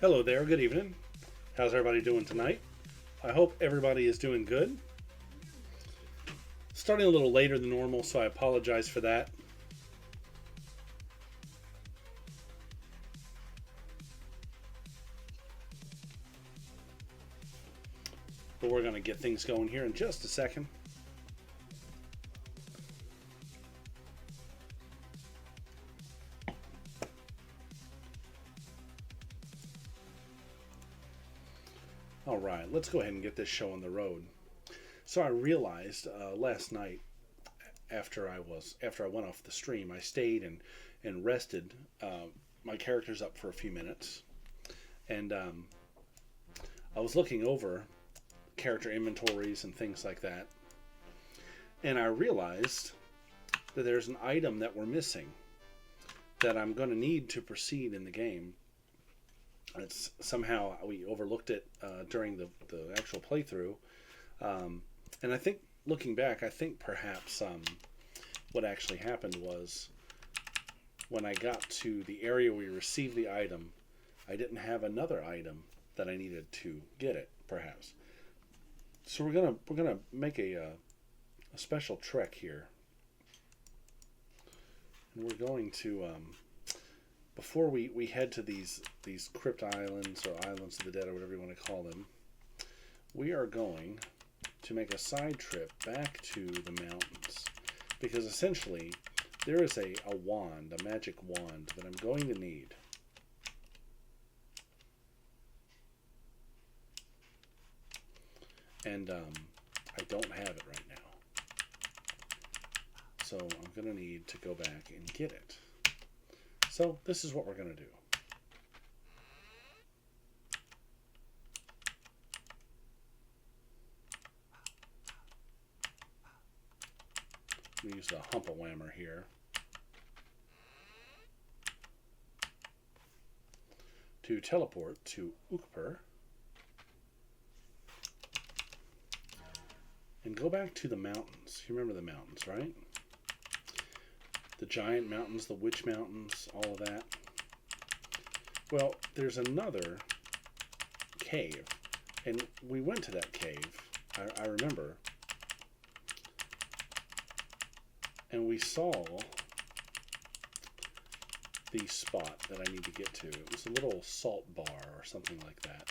Hello there, good evening. How's everybody doing tonight? I hope everybody is doing good. Starting a little later than normal, so I apologize for that. But we're going to get things going here in just a second. All right, let's go ahead and get this show on the road. So I realized last night after I went off the stream, I stayed and rested my characters up for a few minutes, and I was looking over character inventories and things like that, and I realized that there's an item that we're missing that I'm going to need to proceed in the game. It's somehow we overlooked it during the actual playthrough, and I think looking back, I think perhaps what actually happened was when I got to the area where we received the item, I didn't have another item that I needed to get it, perhaps. So we're gonna make a special trek here, and we're going to before we head to these crypt islands or islands of the dead or whatever you want to call them, we are going to make a side trip back to the mountains, because essentially there is a wand, a magic wand that I'm going to need. And I don't have it right now. So I'm going to need to go back and get it. So this is what we're going to do. We use the hump-a-whammer here to teleport to Ukper and go back to the mountains. You remember the mountains, right? The giant mountains, the witch mountains, all of that. Well, there's another cave, and we went to that cave, I remember, and we saw the spot that I need to get to. It was a little salt bar or something like that.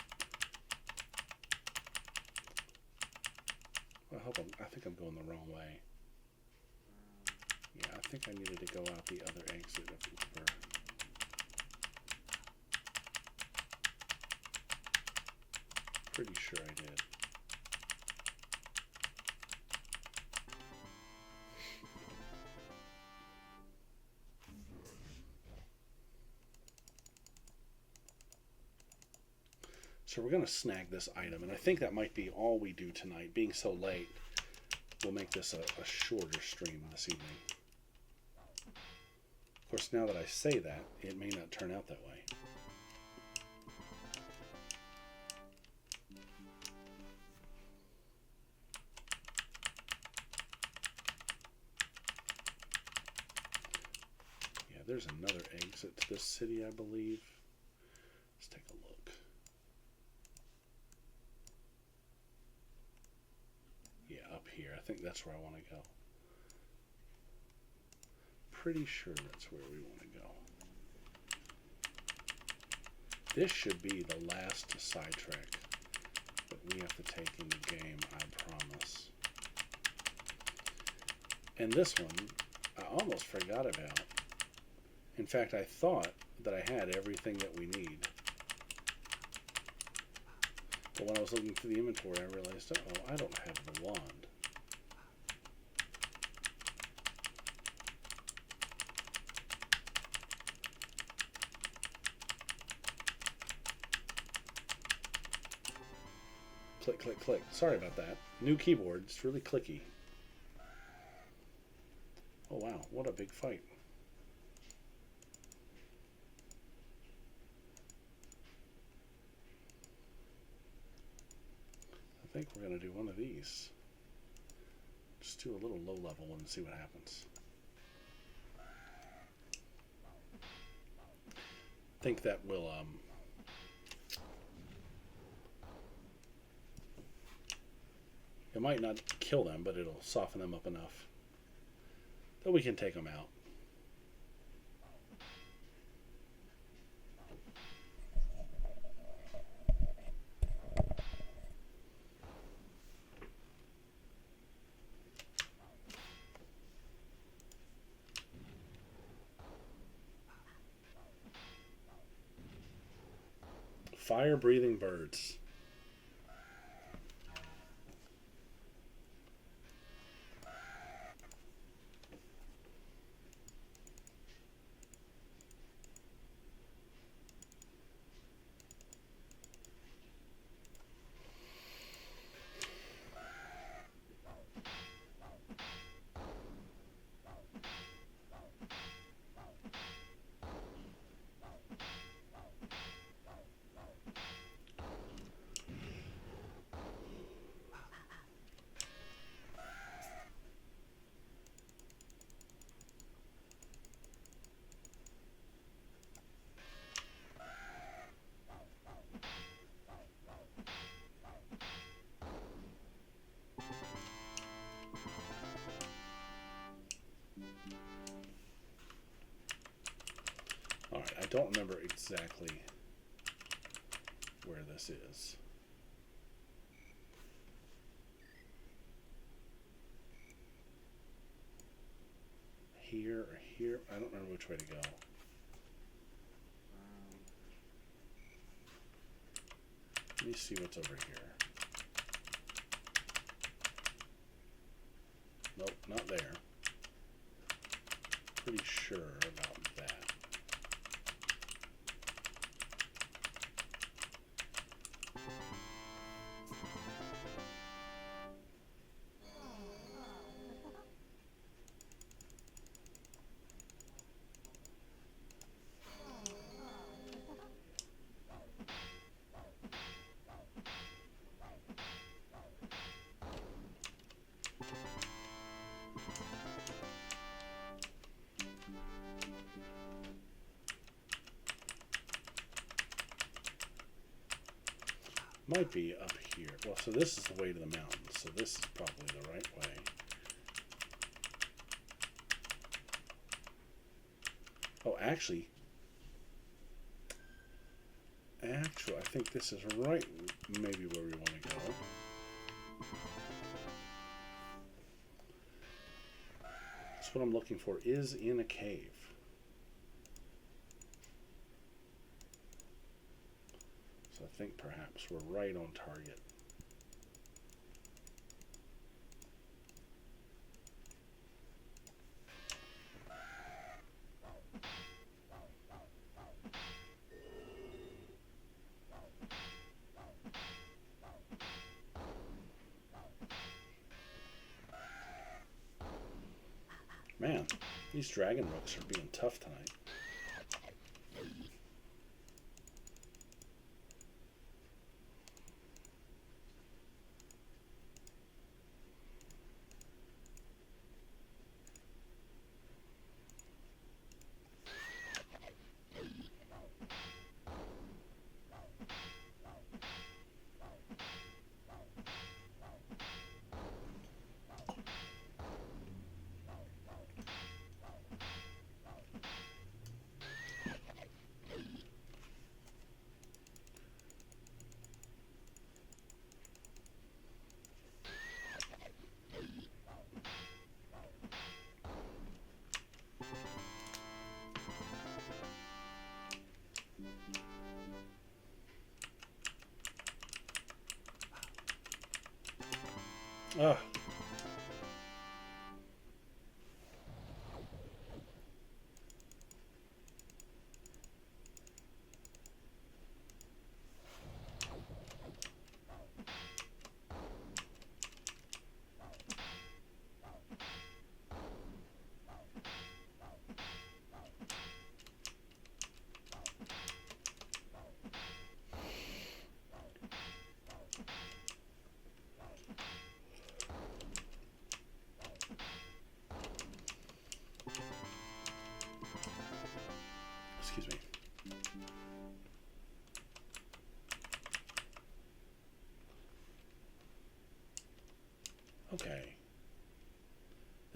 I think I'm going the wrong way. Yeah, I think I needed to go out the other exit of Uber. Pretty sure I did. So we're going to snag this item, and I think that might be all we do tonight. Being so late, we'll make this a shorter stream this evening. Of course, now that I say that, it may not turn out that way. Yeah, there's another exit to this city, I believe. Let's take a look. Yeah, up here. I think that's where I want to go. Pretty sure that's where we want to go. This should be the last sidetrack that we have to take in the game, I promise. And this one, I almost forgot about. In fact, I thought that I had everything that we need. But when I was looking through the inventory, I realized, oh, I don't have the wand. Click, click, click. Sorry about that. New keyboard. It's really clicky. Oh, wow. What a big fight. I think we're going to do one of these. Just do a little low-level one and see what happens. I think that will It might not kill them, but it'll soften them up enough that we can take them out. Fire-breathing birds. Alright, I don't remember exactly where this is. Here or here? I don't remember which way to go. Let me see what's over here. Nope, not there. Pretty sure about that. Might be up here. Well, so this is the way to the mountain, so this is probably the right way. Oh, actually, I think this is right, maybe where we want to go. That's what I'm looking for, is in a cave. So I think perhaps we're right on target. Man, these dragon rooks are being tough tonight. Ugh.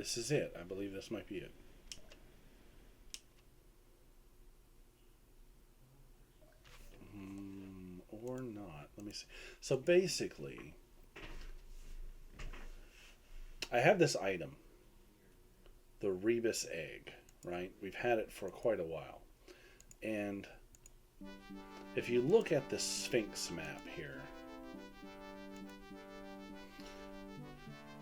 This is it. I believe this might be it. Or not. Let me see. So basically, I have this item, the rebus egg, right? We've had it for quite a while. And if you look at the Sphinx map here,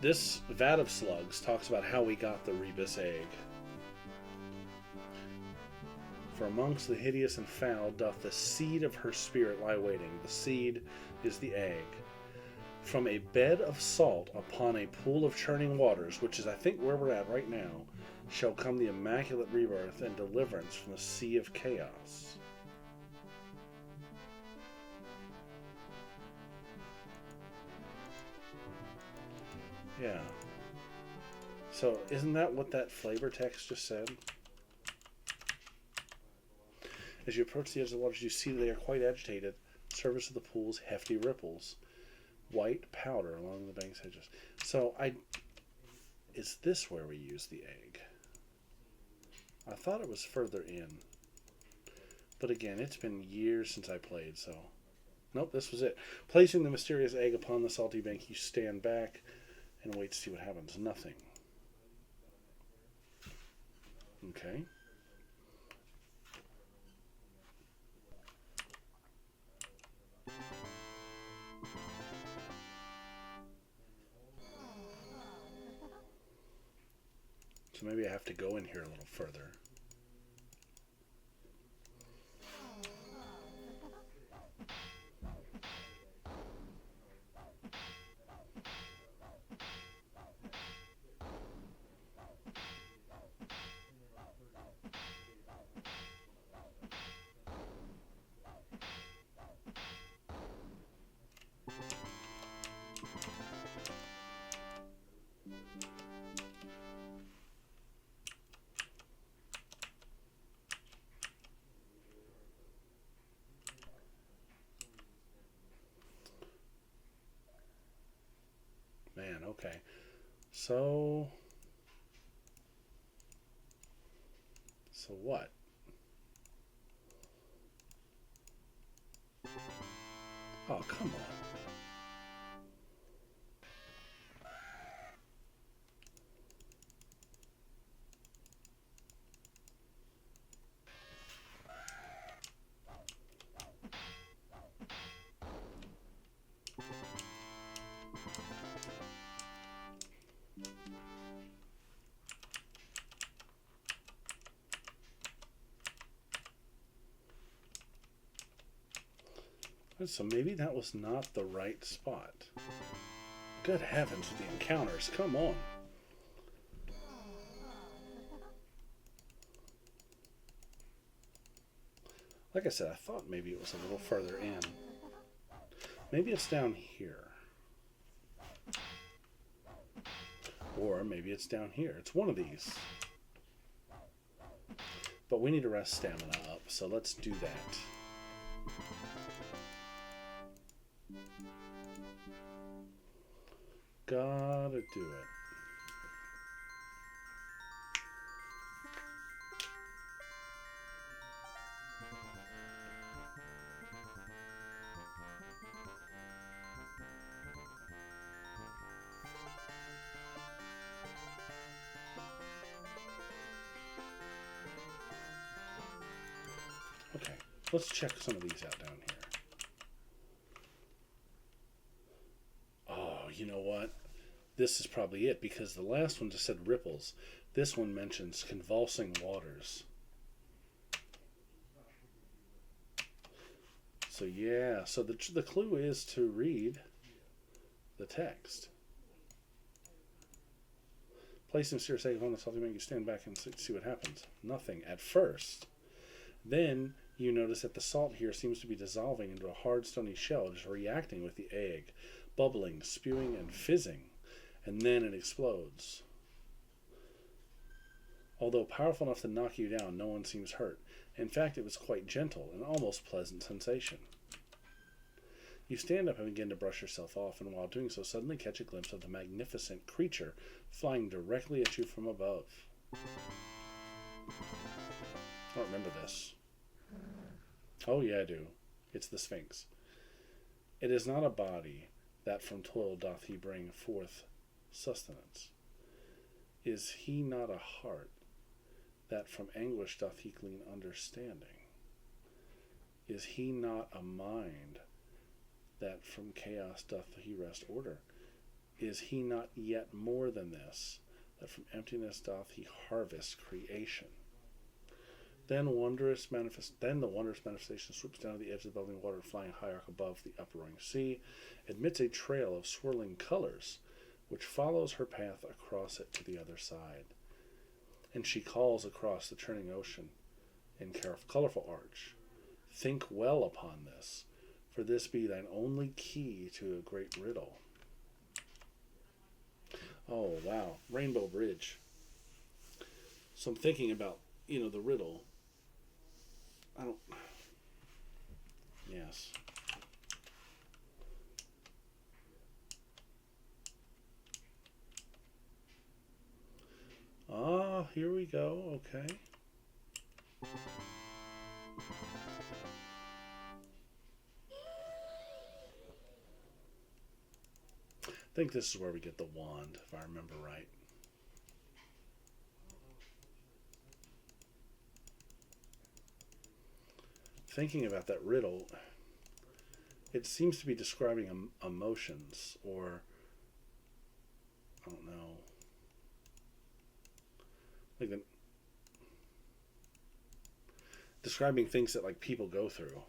this vat of slugs talks about how we got the rebus egg. For amongst the hideous and foul doth the seed of her spirit lie waiting. The seed is the egg. From a bed of salt upon a pool of churning waters, which is I think where we're at right now, shall come the immaculate rebirth and deliverance from the sea of chaos. Yeah. So isn't that what that flavor text just said? As you approach the edge of the waters, you see that they are quite agitated. Surface of the pools, hefty ripples. White powder along the bank's edges. So is this where we use the egg? I thought it was further in. But again, it's been years since I played, so... Nope, this was it. Placing the mysterious egg upon the salty bank, you stand back and wait to see what happens. Nothing. Okay. So maybe I have to go in here a little further. Man, okay. So what? Oh, come on. So maybe that was not the right spot. Good heavens, the encounters. Come on. Like I said, I thought maybe it was a little further in. Maybe it's down here. Or maybe it's down here. It's one of these. But we need to rest stamina up, so let's do that. Gotta do it. Okay, let's check some of these out down here. Oh, you know what? This is probably it, because the last one just said ripples. This one mentions convulsing waters. So yeah, so the clue is to read the text. Placing serious egg on the salty bank, you stand back and see what happens. Nothing at first. Then you notice that the salt here seems to be dissolving into a hard stony shell, just reacting with the egg, bubbling, spewing, and fizzing. And then it explodes. Although powerful enough to knock you down, no one seems hurt. In fact, it was quite gentle, an almost pleasant sensation. You stand up and begin to brush yourself off, and while doing so, suddenly catch a glimpse of the magnificent creature flying directly at you from above. I don't remember this. Oh, yeah, I do. It's the Sphinx. It is not a body that from toil doth he bring forth sustenance. Is he not a heart that from anguish doth he glean understanding? Is he not a mind that from chaos doth he wrest order? Is he not yet more than this, that from emptiness doth he harvest creation? Then the wondrous manifestation swoops down to the edge of the bubbling water, flying high arc above the uproaring sea, admits a trail of swirling colors, which follows her path across it to the other side. And she calls across the churning ocean in colorful arch, think well upon this, for this be thine only key to a great riddle. Oh, wow. Rainbow Bridge. So I'm thinking about, the riddle. Yes. Ah, here we go. Okay. I think this is where we get the wand, if I remember right. Thinking about that riddle, it seems to be describing emotions, or I don't know, describing things that like people go through.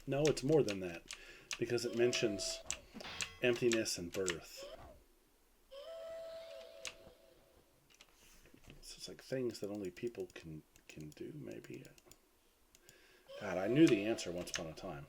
No, it's more than that, because it mentions emptiness and birth. So it's like things that only people can do, maybe. God, I knew the answer once upon a time.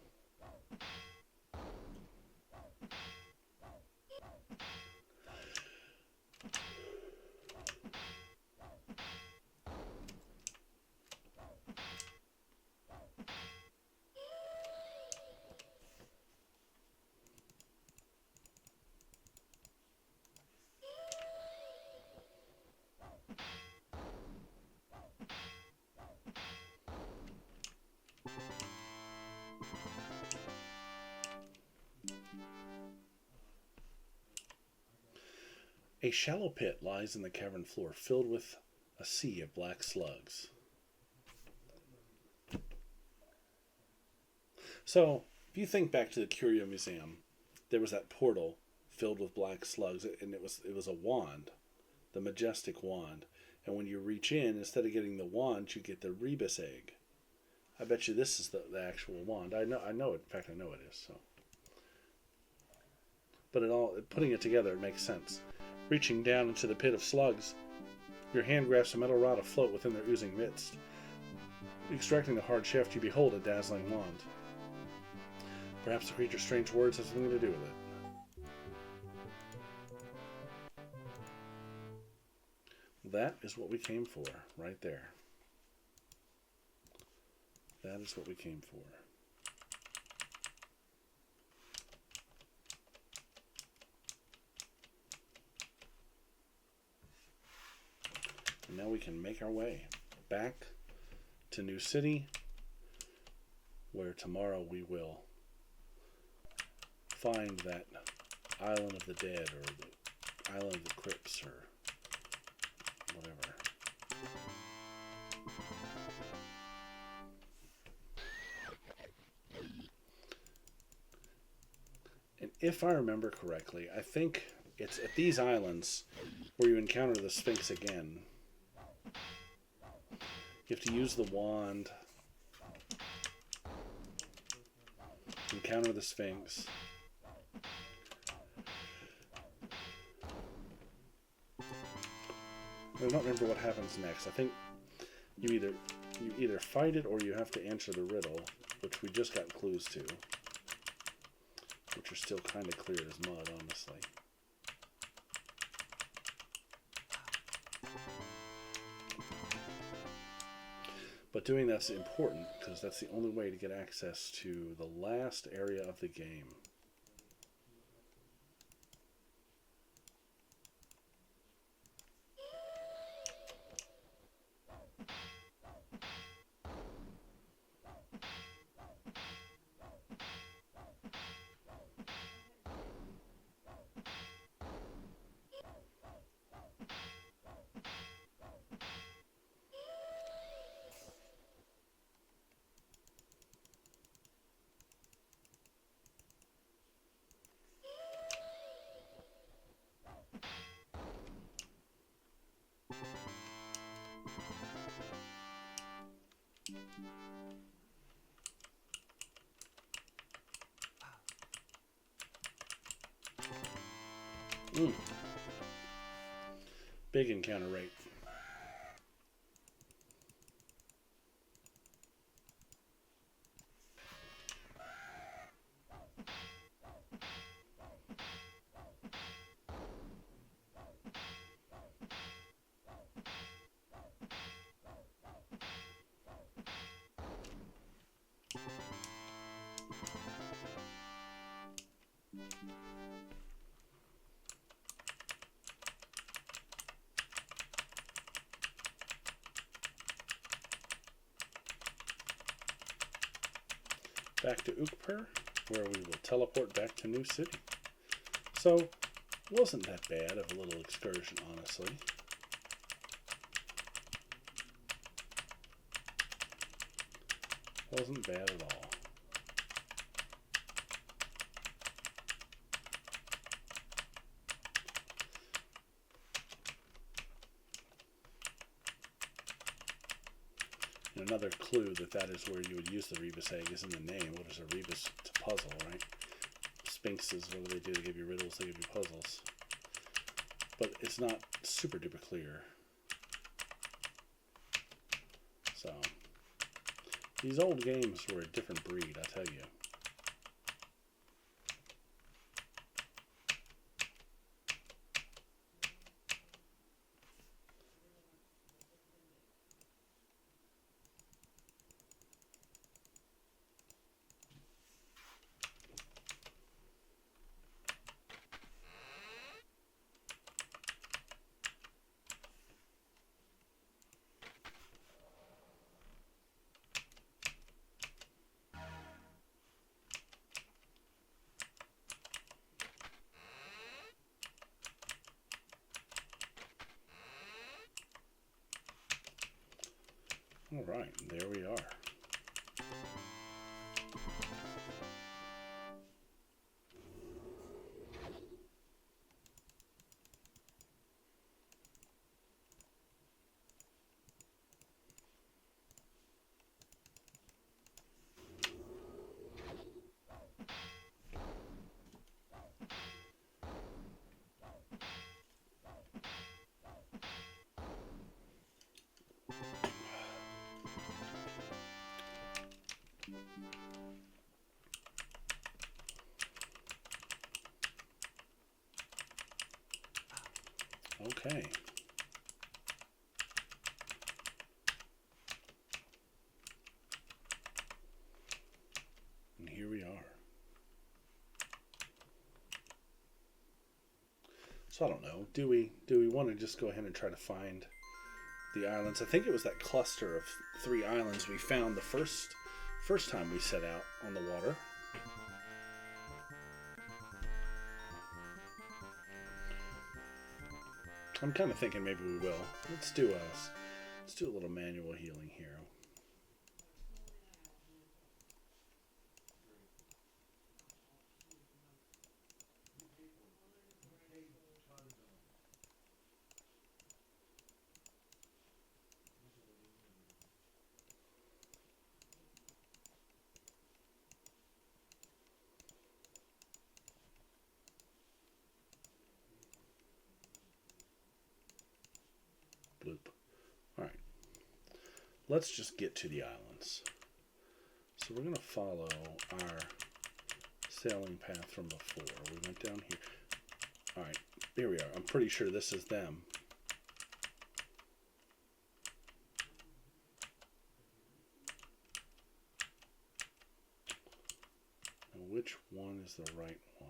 A shallow pit lies in the cavern floor, filled with a sea of black slugs. So, if you think back to the Curio Museum, there was that portal filled with black slugs, and it was a wand, the majestic wand. And when you reach in, instead of getting the wand, you get the rebus egg. I bet you this is the actual wand. I know it. In fact, I know it is. So, but putting it together, it makes sense. Reaching down into the pit of slugs, your hand grasps a metal rod afloat within their oozing midst. Extracting the hard shaft, you behold a dazzling wand. Perhaps the creature's strange words have something to do with it. That is what we came for, right there. That is what we came for. And now we can make our way back to New City, where tomorrow we will find that Island of the Dead, or the Island of the Crypts, or whatever. And if I remember correctly, I think it's at these islands where you encounter the Sphinx again. You have to use the wand, encounter the Sphinx. I don't remember what happens next. I think you either fight it or you have to answer the riddle, which we just got clues to. which are still kind of clear as mud, honestly. But doing that's important because that's the only way to get access to the last area of the game. Big encounter rate. Back to Ukper, where we will teleport back to New City. So, wasn't that bad of a little excursion, honestly. Wasn't bad at all. And another clue that is where you would use the Rebus egg is in the name. What is a Rebus? It's a puzzle, right? Sphinxes, what do? They give you riddles, they give you puzzles. But it's not super duper clear. So, these old games were a different breed, I tell you. All right, there we are. Okay. And here we are. So I don't know. Do we want to just go ahead and try to find the islands? I think it was that cluster of 3 islands we found the first time we set out on the water. I'm kind of thinking maybe we will. Let's do a little manual healing here. Bloop. Alright. Let's just get to the islands. So we're going to follow our sailing path from before. We went down here. Alright, here we are. I'm pretty sure this is them. Now, which one is the right one?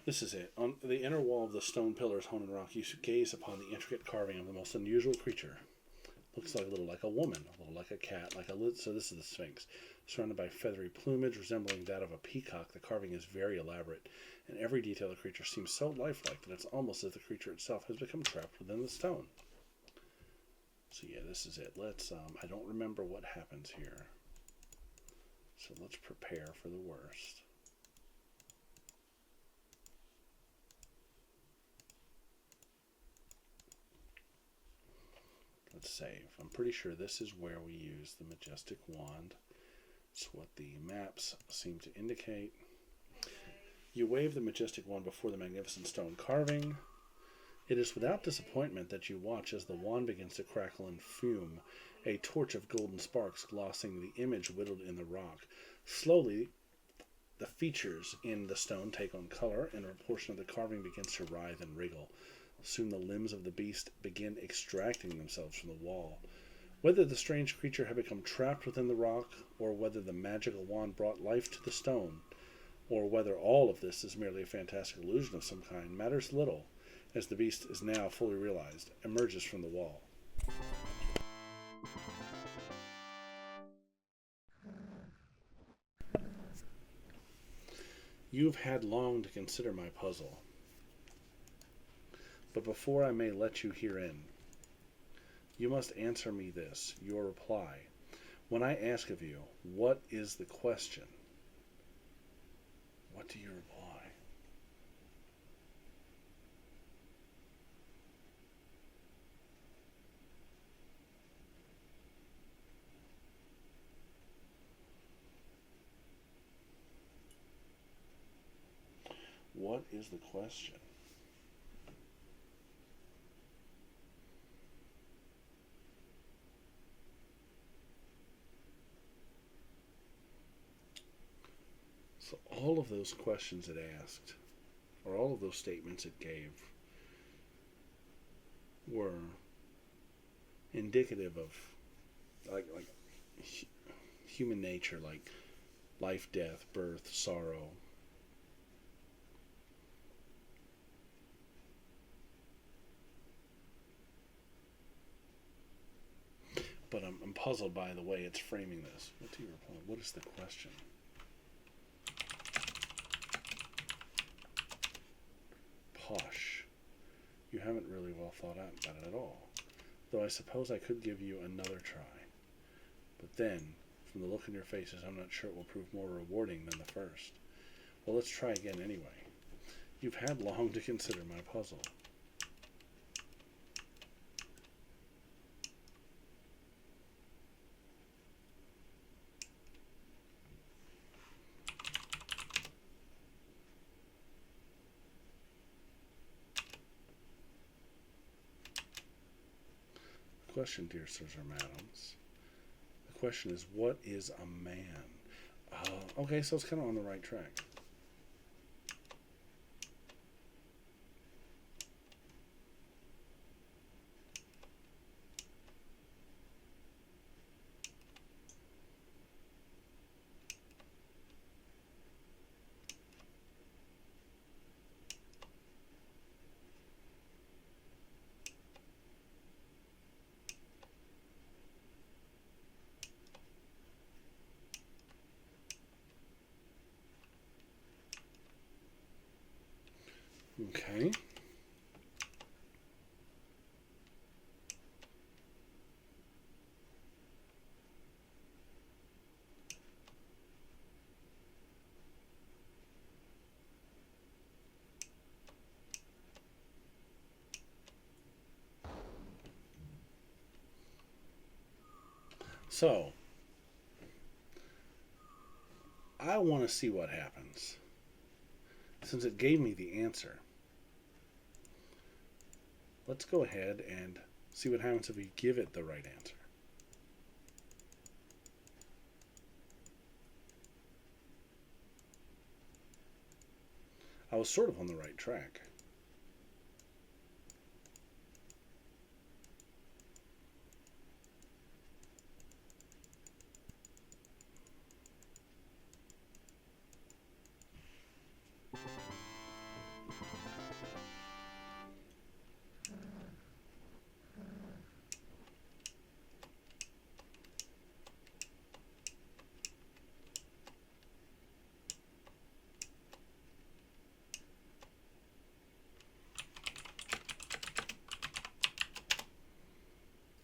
This is it. On the inner wall of the stone pillars hewn in rock, you gaze upon the intricate carving of the most unusual creature. Looks like a little like a woman, a little like a cat, like a lid. So this is the Sphinx, surrounded by feathery plumage resembling that of a peacock. The carving is very elaborate, and every detail of the creature seems so lifelike that it's almost as if the creature itself has become trapped within the stone. So yeah, this is it. Let's. I don't remember what happens here, so let's prepare for the worst. Let's save. I'm pretty sure this is where we use the majestic wand. It's what the maps seem to indicate. You wave the majestic wand before the magnificent stone carving. It is without disappointment that you watch as the wand begins to crackle and fume, a torch of golden sparks glossing the image whittled in the rock. Slowly, the features in the stone take on color, and a portion of the carving begins to writhe and wriggle. Soon the limbs of the beast begin extracting themselves from the wall. Whether the strange creature had become trapped within the rock, or whether the magical wand brought life to the stone, or whether all of this is merely a fantastic illusion of some kind, matters little, as the beast is now fully realized, emerges from the wall. You've had long to consider my puzzle. But before I may let you herein, you must answer me this, your reply. When I ask of you, what is the question? What do you reply? What is the question? So all of those questions it asked, or all of those statements it gave, were indicative of like human nature, like life, death, birth, sorrow. But I'm puzzled by the way it's framing this. What do you reply? What is the question? Posh. You haven't really well thought out about it at all. Though I suppose I could give you another try. But then, from the look in your faces, I'm not sure it will prove more rewarding than the first. Well, let's try again anyway. You've had long to consider my puzzle. The question, dear sirs or madams, the question is, what is a man? Okay, so it's kind of on the right track. Okay. So, I want to see what happens. Since it gave me the answer, let's go ahead and see what happens if we give it the right answer. I was sort of on the right track.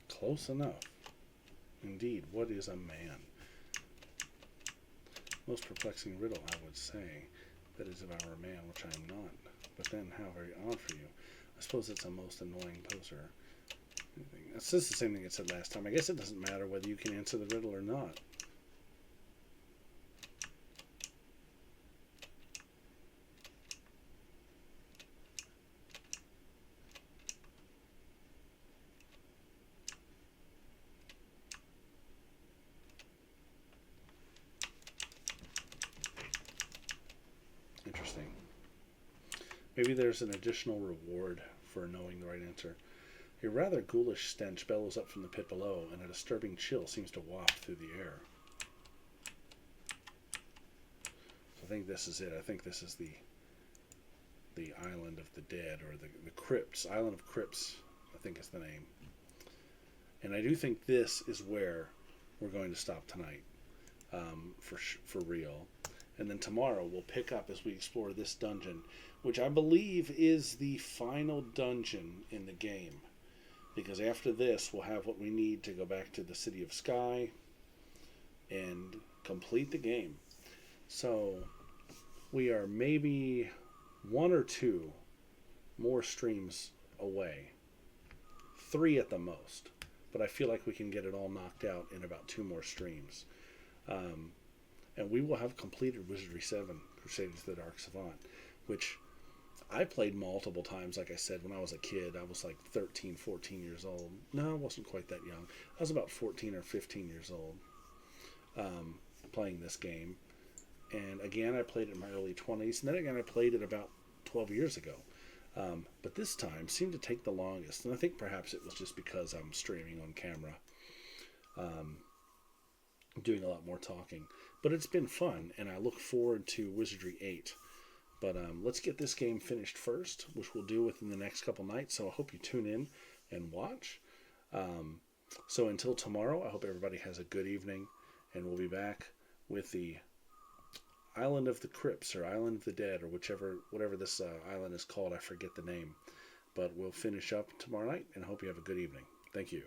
Close enough. Indeed, what is a man? Most perplexing riddle, I would say. That is if I were a man, which I am not. But then, how very odd for you. I suppose it's a most annoying poser. It's just the same thing I said last time. I guess it doesn't matter whether you can answer the riddle or not. Interesting. Maybe there's an additional reward for knowing the right answer. A rather ghoulish stench bellows up from the pit below, and a disturbing chill seems to waft through the air. So I think this is it. I think this is the Island of the Dead, or the Crypts. Island of Crypts, I think is the name. And I do think this is where we're going to stop tonight, for real. And then tomorrow we'll pick up as we explore this dungeon, which I believe is the final dungeon in the game. Because after this, we'll have what we need to go back to the City of Sky and complete the game. So we are maybe 1 or 2 more streams away. 3 at the most. But I feel like we can get it all knocked out in about 2 more streams. And we will have completed Wizardry 7, Crusaders of the Dark Savant, which I played multiple times, like I said, when I was a kid. I was like 13, 14 years old. No, I wasn't quite that young. I was about 14 or 15 years old playing this game. And again, I played it in my early 20s. And then again, I played it about 12 years ago. But this time seemed to take the longest. And I think perhaps it was just because I'm streaming on camera. Doing a lot more talking. But it's been fun, and I look forward to Wizardry 8. But let's get this game finished first, which we'll do within the next couple nights. So I hope you tune in and watch. So until tomorrow, I hope everybody has a good evening, and we'll be back with the Island of the Crypts, or Island of the Dead, or whatever this island is called. I forget the name. But we'll finish up tomorrow night, and I hope you have a good evening. Thank you.